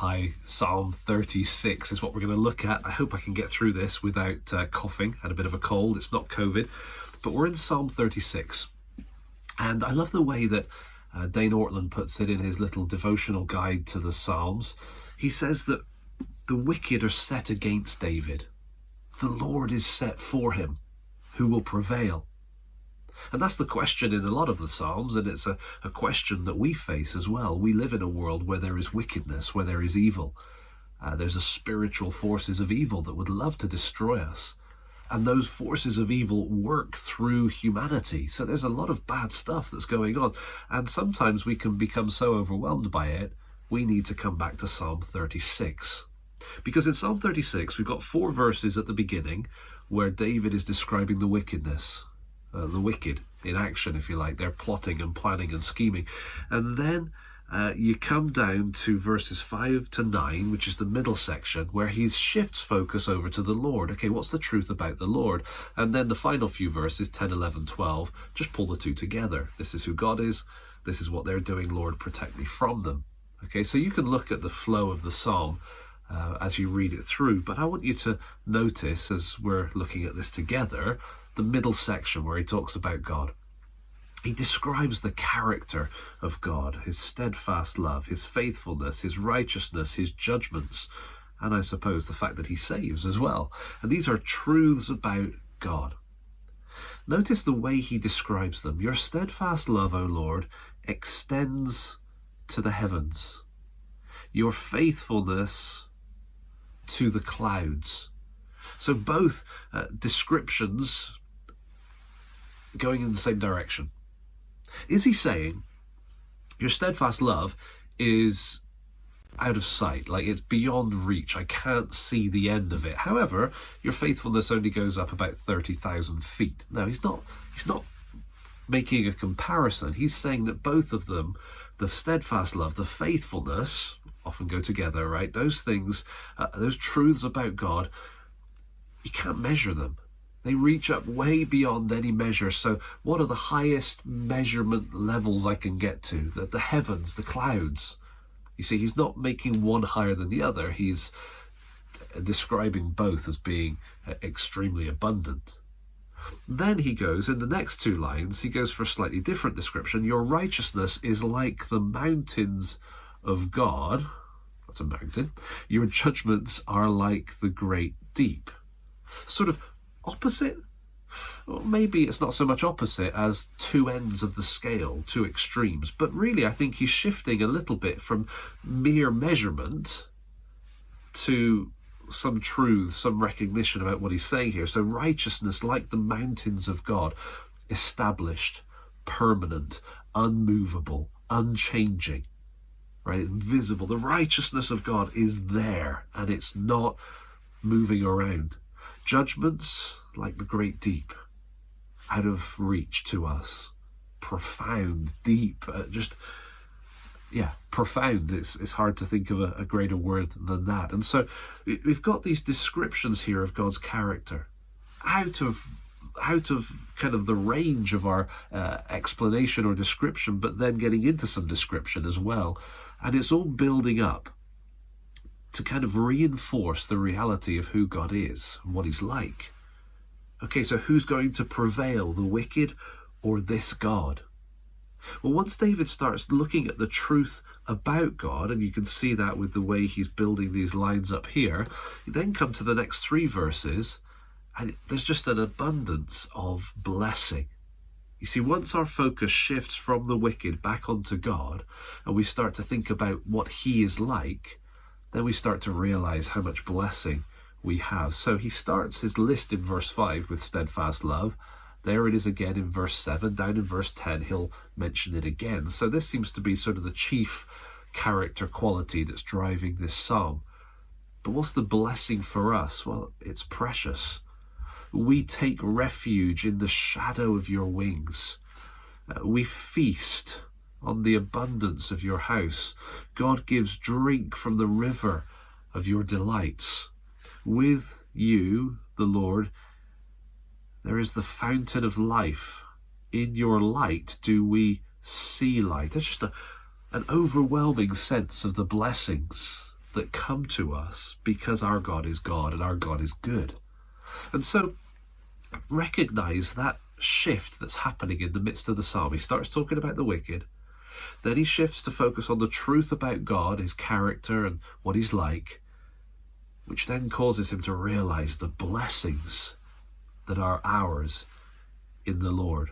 Hi, Psalm 36 is what we're going to look at. I hope I can get through this without coughing. I had a bit of a cold. It's not COVID, but we're in Psalm 36. And I love the way that Dane Ortland puts it in his little devotional guide to the Psalms. He says that the wicked are set against David. The Lord is set for him. Who will prevail? And that's the question in a lot of the Psalms, and it's a question that we face as well. We live in a world where there is wickedness, where there is evil. There's a spiritual forces of evil that would love to destroy us. And those forces of evil work through humanity. So there's a lot of bad stuff that's going on. And sometimes we can become so overwhelmed by it, we need to come back to Psalm 36. Because in Psalm 36, we've got 4 verses at the beginning where David is describing the wickedness. The wicked in action, if you like. They're plotting and planning and scheming. And then you come down to verses 5 to 9, which is the middle section, where he shifts focus over to the Lord. Okay, what's the truth about the Lord? And then the final few verses, 10, 11, 12, just pull the two together. This is who God is. This is what they're doing. Lord, protect me from them. Okay, so you can look at the flow of the psalm as you read it through. But I want you to notice, as we're looking at this together, the middle section where he talks about God. He describes the character of God, his steadfast love, his faithfulness, his righteousness, his judgments, and I suppose the fact that he saves as well. And these are truths about God. Notice the way he describes them. Your steadfast love, O Lord, extends to the heavens. Your faithfulness to the clouds. So both descriptions going in the same direction. Is he saying your steadfast love is out of sight, like it's beyond reach, I can't see the end of it? However, your faithfulness only goes up about 30,000 feet. Now, he's not making a comparison. He's saying that both of them, the steadfast love, the faithfulness, often go together, right? Those things, those truths about God, you can't measure them. They reach up way beyond any measure. So what are the highest measurement levels I can get to? The heavens, the clouds. You see, he's not making one higher than the other. He's describing both as being extremely abundant. Then he goes, in the next 2 lines, he goes for a slightly different description. Your righteousness is like the mountains of God. That's a mountain. Your judgments are like the great deep. Sort of opposite? Well, maybe it's not so much opposite as 2 ends of the scale, 2 extremes. But really, I think he's shifting a little bit from mere measurement to some truth, some recognition about what he's saying here. So righteousness, like the mountains of God, established, permanent, unmovable, unchanging, right? Invisible. The righteousness of God is there, and it's not moving around. Judgments, like the great deep, out of reach to us. Profound, deep, profound. It's hard to think of a greater word than that. And so we've got these descriptions here of God's character out of kind of the range of our explanation or description, but then getting into some description as well. And it's all building up to kind of reinforce the reality of who God is and what he's like. Okay, so who's going to prevail, the wicked or this God? Well, once David starts looking at the truth about God, and you can see that with the way he's building these lines up here, you then come to the next 3 verses, and there's just an abundance of blessing. You see, once our focus shifts from the wicked back onto God, and we start to think about what he is like, then we start to realize how much blessing we have. So he starts his list in verse 5 with steadfast love. There it is again in verse 7. Down in verse 10, he'll mention it again. So this seems to be sort of the chief character quality that's driving this psalm. But what's the blessing for us? Well, it's precious. We take refuge in the shadow of your wings. We feast on the abundance of your house. God gives drink from the river of your delights. With you, the Lord, there is the fountain of life. In your light do we see light. There's just an overwhelming sense of the blessings that come to us because our God is God and our God is good. And so recognize that shift that's happening in the midst of the psalm. He starts talking about the wicked, then he shifts to focus on the truth about God, his character and what he's like, which then causes him to realize the blessings that are ours in the Lord.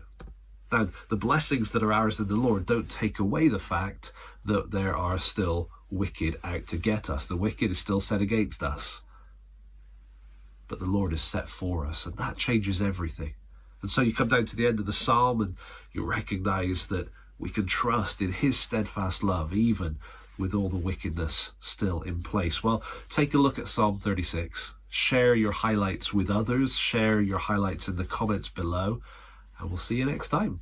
Now, the blessings that are ours in the Lord don't take away the fact that there are still wicked out to get us. The wicked is still set against us. But the Lord is set for us, and that changes everything. And so you come down to the end of the psalm and you recognize that we can trust in his steadfast love, even with all the wickedness still in place. Well, take a look at Psalm 36. Share your highlights with others. Share your highlights in the comments below. And we'll see you next time.